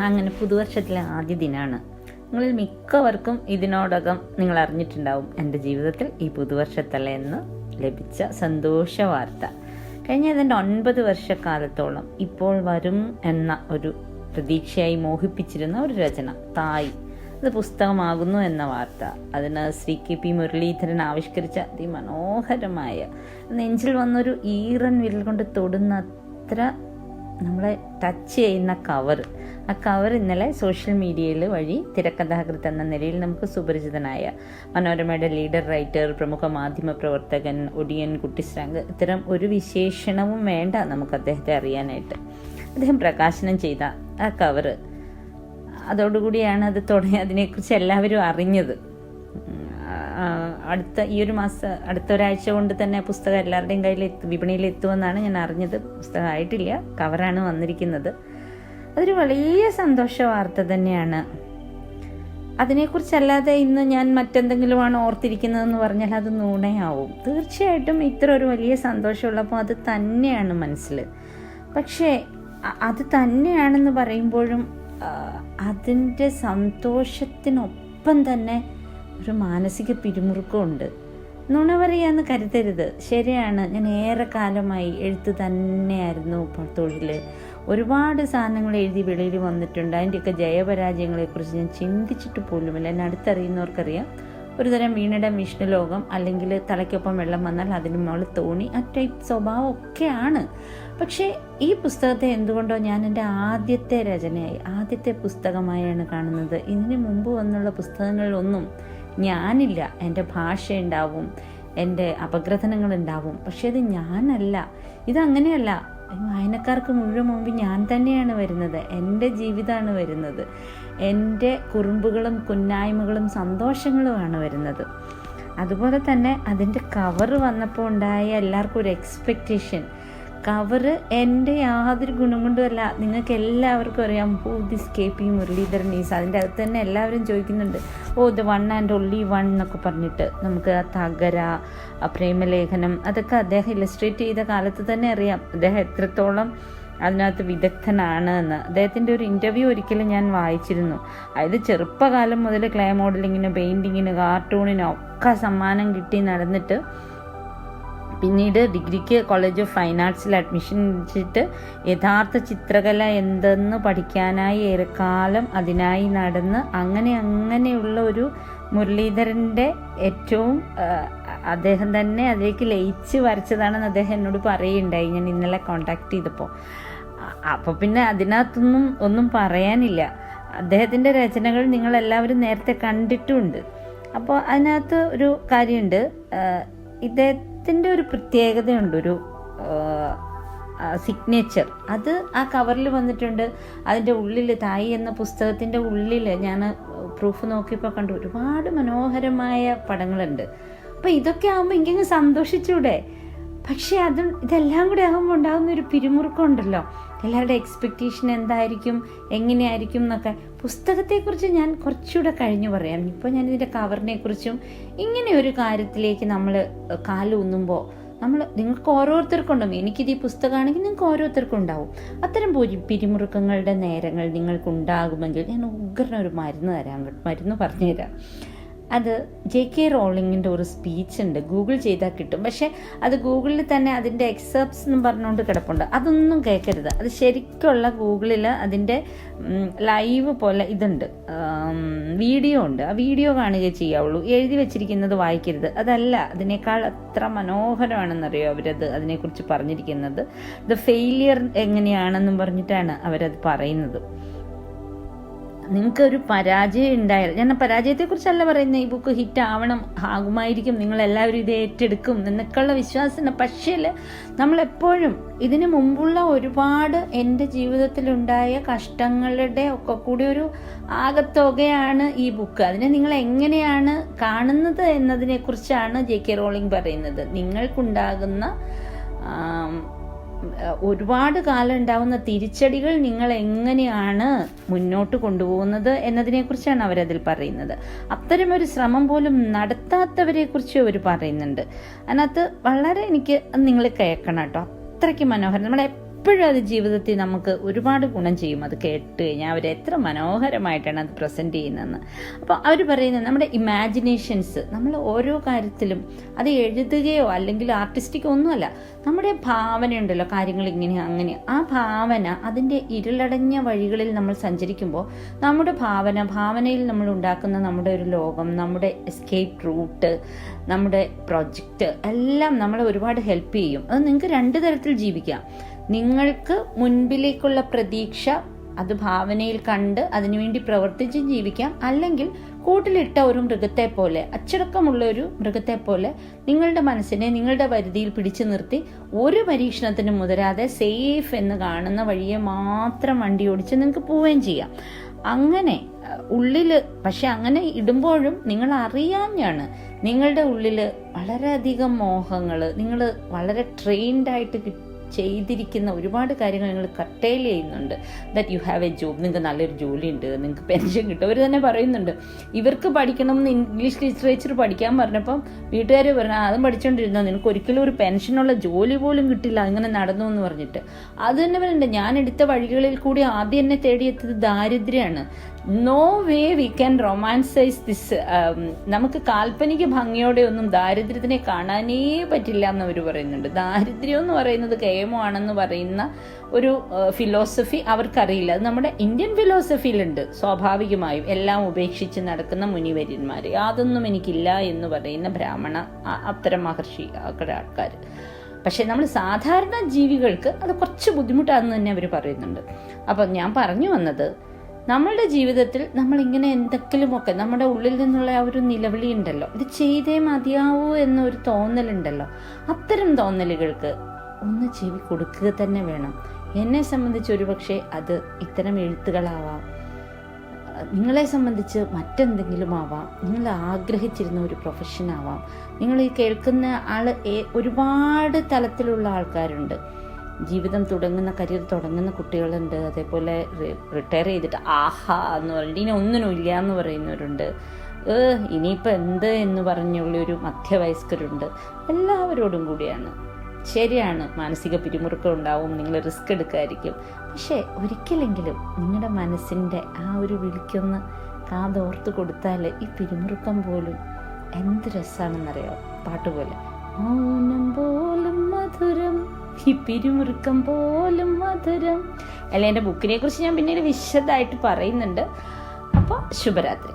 അങ്ങനെ പുതുവർഷത്തിലെ ആദ്യ ദിനമാണ്. നിങ്ങളിൽ മിക്കവർക്കും ഇതിനോടകം നിങ്ങൾ അറിഞ്ഞിട്ടുണ്ടാവും എൻ്റെ ജീവിതത്തിൽ ഈ പുതുവർഷത്തലേന്ന് ലഭിച്ച സന്തോഷ വാർത്ത. കഴിഞ്ഞ ഏതാണ്ട് 9 വർഷക്കാലത്തോളം ഇപ്പോൾ വരും എന്ന ഒരു പ്രതീക്ഷയായി മോഹിപ്പിച്ചിരുന്ന ഒരു രചന തായ്, അത് പുസ്തകമാകുന്നു എന്ന വാർത്ത. അതിന് ശ്രീ KP മുരളീധരൻ ആവിഷ്കരിച്ച അതിമനോഹരമായ, നെഞ്ചിൽ വന്നൊരു ഈറൻ വിരൽ കൊണ്ട് തൊടുന്ന അത്ര നമ്മളെ ടച്ച് ചെയ്യുന്ന കവർ. ആ കവർ ഇന്നലെ സോഷ്യൽ മീഡിയയിൽ വഴി തിരക്കഥാകൃത്ത് എന്ന നിലയിൽ നമുക്ക് സുപരിചിതനായ മനോരമയുടെ ലീഡർ റൈറ്റർ, പ്രമുഖ മാധ്യമ പ്രവർത്തകൻ, ഒടിയൻ കുട്ടിശ്രാങ്ക്, ഇത്തരം ഒരു വിശേഷണവും വേണ്ട നമുക്ക് അദ്ദേഹത്തെ അറിയാനായിട്ട്. അദ്ദേഹം പ്രകാശനം ചെയ്ത ആ കവർ, അതോടുകൂടിയാണ് അത് അതിനെക്കുറിച്ച് എല്ലാവരും അറിഞ്ഞത്. അടുത്ത ഒരാഴ്ച കൊണ്ട് തന്നെ പുസ്തകം എല്ലാവരുടെയും കയ്യിൽ വിപണിയിൽ എത്തുമെന്നാണ് ഞാൻ അറിഞ്ഞത്. പുസ്തകം ആയിട്ടില്ല, കവറാണ് വന്നിരിക്കുന്നത്. അതൊരു വലിയ സന്തോഷ വാർത്ത തന്നെയാണ്. അതിനെക്കുറിച്ചല്ലാതെ ഇന്ന് ഞാൻ മറ്റെന്തെങ്കിലുമാണ് ഓർത്തിരിക്കുന്നതെന്ന് പറഞ്ഞാൽ അത് നുണയാവും. തീർച്ചയായിട്ടും ഇത്ര ഒരു വലിയ സന്തോഷമുള്ളപ്പോൾ അത് തന്നെയാണ് മനസ്സിൽ. പക്ഷേ അത് തന്നെയാണെന്ന് പറയുമ്പോഴും അതിൻ്റെ സന്തോഷത്തിനൊപ്പം തന്നെ ഒരു മാനസിക പിരിമുറുക്കമുണ്ട്. നുണ പറയാന്ന് കരുതരുത്. ശരിയാണ്, ഞാൻ ഏറെ കാലമായി എഴുത്ത് തന്നെയായിരുന്നു തൊഴിൽ. ഒരുപാട് സാധനങ്ങൾ എഴുതി വെളിയിൽ വന്നിട്ടുണ്ട്. അതിൻ്റെയൊക്കെ ജയപരാജയങ്ങളെക്കുറിച്ച് ഞാൻ ചിന്തിച്ചിട്ട് പോലുമില്ല. എന്നെ അടുത്തറിയുന്നവർക്കറിയാം. ഒരുതരം വീണയുടെ വിഷ്ണുലോകം, അല്ലെങ്കിൽ തലയ്ക്കൊപ്പം വെള്ളം വന്നാൽ അതിന് മുകളിൽ തോണി, ആ ടൈപ്പ് സ്വഭാവമൊക്കെയാണ്. പക്ഷേ ഈ പുസ്തകത്തെ എന്തുകൊണ്ടോ ഞാൻ എൻ്റെ ആദ്യത്തെ രചനയായി, ആദ്യത്തെ പുസ്തകമായാണ് കാണുന്നത്. ഇതിന് മുമ്പ് വന്നുള്ള പുസ്തകങ്ങളിലൊന്നും ഞാനില്ല. എൻ്റെ ഭാഷ ഉണ്ടാവും, എൻ്റെ അപഗ്രഥനങ്ങളുണ്ടാവും, പക്ഷെ ഇത് ഞാനല്ല. ഇതങ്ങനെയല്ല. വായനക്കാർക്ക് മുഴുവൻ മുമ്പ് ഞാൻ തന്നെയാണ് വരുന്നത്. എൻ്റെ ജീവിതമാണ് വരുന്നത്. എൻ്റെ കുറുമ്പുകളും കുന്നായ്മകളും സന്തോഷങ്ങളുമാണ് വരുന്നത്. അതുപോലെ തന്നെ അതിൻ്റെ കവർ വന്നപ്പോൾ ഉണ്ടായ എല്ലാവർക്കും ഒരു എക്സ്പെക്റ്റേഷൻ. കവറ് എൻ്റെ യാതൊരു ഗുണം കൊണ്ടുമല്ല. നിങ്ങൾക്ക് എല്ലാവർക്കും അറിയാം who this KP Muraleedharan is. അതിൻ്റെ അകത്ത് തന്നെ എല്ലാവരും ചോദിക്കുന്നുണ്ട്, the one and only one എന്നൊക്കെ പറഞ്ഞിട്ട്. നമുക്ക് ആ തകര, പ്രേമലേഖനം, അതൊക്കെ അദ്ദേഹം ഇല്ലസ്ട്രേറ്റ് ചെയ്ത കാലത്ത് തന്നെ അറിയാം അദ്ദേഹം എത്രത്തോളം അതിനകത്ത് വിദഗ്ധനാണ് എന്ന്. അദ്ദേഹത്തിൻ്റെ ഒരു ഇൻ്റർവ്യൂ ഒരിക്കലും ഞാൻ വായിച്ചിരുന്നു. അതായത് ചെറുപ്പകാലം മുതൽ ക്ലേ മോഡലിങ്ങിന്, പെയിൻറ്റിങ്ങിന്, കാർട്ടൂണിനൊക്കെ സമ്മാനം കിട്ടി നടന്നിട്ട് പിന്നീട് ഡിഗ്രിക്ക് കോളേജ് ഓഫ് ഫൈൻ ആർട്സിൽ അഡ്മിഷൻ വെച്ചിട്ട് യഥാർത്ഥ ചിത്രകല എന്തെന്ന് പഠിക്കാനായി ഏറെക്കാലം അതിനായി നടന്ന് അങ്ങനെയുള്ള ഒരു മുരളീധരൻ്റെ ഏറ്റവും അദ്ദേഹം തന്നെ അതിലേക്ക് ലയിച്ച് വരച്ചതാണെന്ന് അദ്ദേഹം എന്നോട് പറയുകയുണ്ടായി ഞാൻ ഇന്നലെ കോണ്ടാക്ട് ചെയ്തപ്പോൾ. അപ്പോൾ പിന്നെ അതിനകത്തൊന്നും ഒന്നും പറയാനില്ല. അദ്ദേഹത്തിൻ്റെ രചനകൾ നിങ്ങളെല്ലാവരും നേരത്തെ കണ്ടിട്ടുമുണ്ട്. അപ്പോൾ അതിനകത്ത് ഒരു കാര്യമുണ്ട്, ഇദ്ദേഹത്തിൻ്റെ ഒരു പ്രത്യേകതയുണ്ട്, ഒരു സിഗ്നേച്ചർ. അത് ആ കവറിൽ വന്നിട്ടുണ്ട്. അതിൻ്റെ ഉള്ളിൽ, തായ് എന്ന പുസ്തകത്തിൻ്റെ ഉള്ളിൽ ഞാൻ പ്രൂഫ് നോക്കിയപ്പോൾ കണ്ടു ഒരുപാട് മനോഹരമായ പടങ്ങളുണ്ട്. അപ്പോൾ ഇതൊക്കെ ആകുമ്പോൾ എനിക്കങ്ങ് സന്തോഷിച്ചൂടെ? പക്ഷേ ഇതെല്ലാം കൂടെ ആകുമ്പോൾ ഉണ്ടാകുന്ന ഒരു പിരിമുറുക്കം ഉണ്ടല്ലോ. എല്ലാവരുടെ എക്സ്പെക്റ്റേഷൻ എന്തായിരിക്കും, എങ്ങനെയായിരിക്കും എന്നൊക്കെ. പുസ്തകത്തെക്കുറിച്ച് ഞാൻ കുറച്ചുകൂടെ കഴിഞ്ഞു പറയാം. ഇപ്പോൾ ഞാനിതിൻ്റെ കവറിനെ കുറിച്ചും ഇങ്ങനെ ഒരു കാര്യത്തിലേക്ക് നമ്മൾ കാലൂന്നുമ്പോൾ നിങ്ങൾക്ക് ഓരോരുത്തർക്കും ഉണ്ടാവും. എനിക്കിത് ഈ പുസ്തകമാണെങ്കിൽ നിങ്ങൾക്ക് ഓരോരുത്തർക്കും ഉണ്ടാവും. അത്തരം പിരിമുറുക്കങ്ങളുടെ നേരങ്ങൾ നിങ്ങൾക്കുണ്ടാകുമെങ്കിൽ ഞാൻ ഉഗ്രനൊരു മരുന്ന് പറഞ്ഞുതരാം. അത് JK റോളിങ്ങിൻ്റെ ഒരു സ്പീച്ച് ഉണ്ട്, ഗൂഗിൾ ചെയ്താൽ കിട്ടും. പക്ഷേ അത് ഗൂഗിളിൽ തന്നെ അതിൻ്റെ എക്സെപ്റ്റ്സ് എന്നും പറഞ്ഞുകൊണ്ട് കിടപ്പുണ്ട്. അതൊന്നും കേൾക്കരുത്. അത് ശരിക്കുള്ള ഗൂഗിളിൽ അതിൻ്റെ ലൈവ് പോലെ ഇതുണ്ട്, വീഡിയോ ഉണ്ട്. ആ വീഡിയോ കാണുകയേ ചെയ്യാവുള്ളൂ. എഴുതി വെച്ചിരിക്കുന്നത് വായിക്കരുത്. അതല്ല, അതിനേക്കാൾ അത്ര മനോഹരമാണെന്നറിയോ അതിനെക്കുറിച്ച് പറഞ്ഞിരിക്കുന്നത്. ദ ഫെയിലിയർ എങ്ങനെയാണെന്നും പറഞ്ഞിട്ടാണ് അവരത് പറയുന്നത്. നിങ്ങൾക്കൊരു പരാജയം ഉണ്ടായാൽ, ഞാൻ പരാജയത്തെക്കുറിച്ചല്ല പറയുന്നത്, ഈ ബുക്ക് ഹിറ്റ് ആകുമായിരിക്കും, നിങ്ങളെല്ലാവരും ഇത് ഏറ്റെടുക്കും എന്നൊക്കെയുള്ള വിശ്വാസമുണ്ട്. പക്ഷേ നമ്മളെപ്പോഴും ഇതിനു മുമ്പുള്ള ഒരുപാട് എൻ്റെ ജീവിതത്തിലുണ്ടായ കഷ്ടങ്ങളുടെ ഒക്കെ കൂടി ഒരു ആകത്തുകയാണ് ഈ ബുക്ക്. അതിനെ നിങ്ങൾ എങ്ങനെയാണ് കാണുന്നത് എന്നതിനെക്കുറിച്ചാണ് JK റോളിംഗ് പറയുന്നത്. നിങ്ങൾക്കുണ്ടാകുന്ന ഒരുപാട് കാലം ഉണ്ടാവുന്ന തിരിച്ചടികൾ നിങ്ങൾ എങ്ങനെയാണ് മുന്നോട്ട് കൊണ്ടുപോകുന്നത് എന്നതിനെക്കുറിച്ചാണ് അവരതിൽ പറയുന്നത്. അത്തരമൊരു ശ്രമം പോലും നടത്താത്തവരെ കുറിച്ച് അവർ പറയുന്നുണ്ട്. അതിനകത്ത് വളരെ എനിക്ക് നിങ്ങൾ കേൾക്കണം കേട്ടോ, അത്രയ്ക്ക് മനോഹരം. നമ്മൾ എപ്പോഴും അത് ജീവിതത്തിൽ നമുക്ക് ഒരുപാട് ഗുണം ചെയ്യും. അത് കേട്ട് കഴിഞ്ഞാൽ അവർ എത്ര മനോഹരമായിട്ടാണ് അത് പ്രസൻറ്റ് ചെയ്യുന്നതെന്ന്. അപ്പോൾ അവർ പറയുന്നത് നമ്മുടെ ഇമാജിനേഷൻസ്, നമ്മൾ ഓരോ കാര്യത്തിലും അത് എഴുതുകയോ അല്ലെങ്കിൽ ആർട്ടിസ്റ്റിക്കോ ഒന്നുമല്ല, നമ്മുടെ ഭാവനയുണ്ടല്ലോ, കാര്യങ്ങൾ ഇങ്ങനെ അങ്ങനെ, ആ ഭാവന അതിൻ്റെ ഇരുളടഞ്ഞ വഴികളിൽ നമ്മൾ സഞ്ചരിക്കുമ്പോൾ നമ്മുടെ ഭാവനയിൽ നമ്മൾ ഉണ്ടാക്കുന്ന നമ്മുടെ ഒരു ലോകം, നമ്മുടെ എസ്കേപ്പ് റൂട്ട്, നമ്മുടെ പ്രൊജക്റ്റ് എല്ലാം നമ്മളെ ഒരുപാട് ഹെൽപ്പ് ചെയ്യും. അത് നിങ്ങൾക്ക് രണ്ട് തരത്തിൽ ജീവിക്കാം. നിങ്ങൾക്ക് മുൻപിലേക്കുള്ള പ്രതീക്ഷ അത് ഭാവനയിൽ കണ്ട് അതിനുവേണ്ടി പ്രവർത്തിച്ച് ജീവിക്കാം. അല്ലെങ്കിൽ കൂട്ടിലിട്ട ഒരു മൃഗത്തെ പോലെ, അച്ചടക്കമുള്ള ഒരു മൃഗത്തെ പോലെ നിങ്ങളുടെ മനസ്സിനെ നിങ്ങളുടെ പരിധിയിൽ പിടിച്ചു നിർത്തി ഒരു പരീക്ഷണത്തിനും മുതിരാതെ സേഫ് എന്ന് കാണുന്ന വഴിയെ മാത്രം വണ്ടി ഓടിച്ച് നിങ്ങൾക്ക് പോവുകയും ചെയ്യാം. അങ്ങനെ ഉള്ളിൽ, പക്ഷെ അങ്ങനെ ഇടുമ്പോഴും നിങ്ങൾ അറിയാഞ്ഞാണ് നിങ്ങളുടെ ഉള്ളിൽ വളരെയധികം മോഹങ്ങൾ, നിങ്ങൾ വളരെ ട്രെയിൻഡായിട്ട് ചെയ്തിരിക്കുന്ന ഒരുപാട് കാര്യങ്ങൾ നിങ്ങൾ കട്ടേൽ ചെയ്യുന്നുണ്ട്. That you have A job, നിങ്ങൾക്ക് നല്ലൊരു ജോലി ഉണ്ട്, നിങ്ങൾക്ക് പെൻഷൻ കിട്ടും. അവർ തന്നെ പറയുന്നുണ്ട്, ഇവർക്ക് പഠിക്കണമെന്ന് ഇംഗ്ലീഷ് ലിറ്ററേച്ചർ പഠിക്കാൻ പറഞ്ഞപ്പം വീട്ടുകാർ പറഞ്ഞു അതും പഠിച്ചുകൊണ്ടിരുന്നോ, നിനക്ക് ഒരിക്കലും ഒരു പെൻഷനുള്ള ജോലി പോലും കിട്ടില്ല, അങ്ങനെ നടന്നു എന്ന് പറഞ്ഞിട്ട്. അത് തന്നെ പറയുന്നുണ്ട്, ഞാൻ എടുത്ത വഴികളിൽ കൂടി ആദ്യം എന്നെ തേടിയെത്തത് ദാരിദ്ര്യമാണ്. No way we can romanticize this. നമുക്ക് കാൽപ്പനിക ഭംഗിയോടെ ഒന്നും ദാരിദ്ര്യത്തിനെ കാണാനേ പറ്റില്ല എന്നവർ പറയുന്നുണ്ട്. ദാരിദ്ര്യം എന്ന് പറയുന്നത് കേമമാണെന്ന് പറയുന്ന ഒരു ഫിലോസഫി അവർക്കറിയില്ല. അത് നമ്മുടെ ഇന്ത്യൻ ഫിലോസഫിയിലുണ്ട് സ്വാഭാവികമായും. എല്ലാം ഉപേക്ഷിച്ച് നടക്കുന്ന മുനിവര്യന്മാർ, യാതൊന്നും എനിക്കില്ല എന്ന് പറയുന്ന ബ്രാഹ്മണ അത്തരം മഹർഷി ആൾക്കാർ. പക്ഷെ നമ്മൾ സാധാരണ ജീവികൾക്ക് അത് കുറച്ച് ബുദ്ധിമുട്ടാണെന്ന് തന്നെ അവർ പറയുന്നുണ്ട്. അപ്പം ഞാൻ പറഞ്ഞു വന്നത്, നമ്മളുടെ ജീവിതത്തിൽ നമ്മളിങ്ങനെ എന്തെങ്കിലുമൊക്കെ നമ്മുടെ ഉള്ളിൽ നിന്നുള്ള ആ ഒരു നിലവിളി ഉണ്ടല്ലോ, ഇത് ചെയ്തേ മതിയാവൂ എന്നൊരു തോന്നലുണ്ടല്ലോ, അത്തരം തോന്നലുകൾക്ക് ഒന്ന് ചെവി കൊടുക്കുക തന്നെ വേണം. എന്നെ സംബന്ധിച്ച് ഒരുപക്ഷെ അത് ഇത്തരം എഴുത്തുകളാവാം, നിങ്ങളെ സംബന്ധിച്ച് മറ്റെന്തെങ്കിലും ആവാം, നിങ്ങൾ ആഗ്രഹിച്ചിരുന്ന ഒരു പ്രൊഫഷൻ ആവാം. നിങ്ങൾ ഈ കേൾക്കുന്ന ആൾ ഒരുപാട് തലത്തിലുള്ള ആൾക്കാരുണ്ട്. ജീവിതം തുടങ്ങുന്ന, കരിയർ തുടങ്ങുന്ന കുട്ടികളുണ്ട്, അതേപോലെ റിട്ടയർ ചെയ്തിട്ട് ആഹാ എന്ന് പറഞ്ഞിട്ട് ഇനി ഒന്നിനും ഇല്ല എന്ന് പറയുന്നവരുണ്ട്, ഇനിയിപ്പോൾ എന്ത് എന്ന് പറഞ്ഞുള്ളൊരു മധ്യവയസ്കരുണ്ട്. എല്ലാവരോടും കൂടിയാണ്. ശരിയാണ്, മാനസിക പിരിമുറുക്കം ഉണ്ടാവും, നിങ്ങൾ റിസ്ക് എടുക്കാതിരിക്കും. പക്ഷേ ഒരിക്കലെങ്കിലും നിങ്ങളുടെ മനസ്സിൻ്റെ ആ ഒരു വിളിക്കൊന്ന് കാതോർത്ത് കൊടുത്താൽ ഈ പിരിമുറുക്കം പോലും എന്ത് രസമാണെന്നറിയാം. പാട്ടുപോലെ മൗനം പോലും മധുരം, ഈ പിരിമുറുക്കം പോലും മധുരം. അല്ല, എൻ്റെ ബുക്കിനെ കുറിച്ച് ഞാൻ പിന്നീട് വിശദമായിട്ട് പറയുന്നുണ്ട്. അപ്പോൾ ശുഭരാത്രി.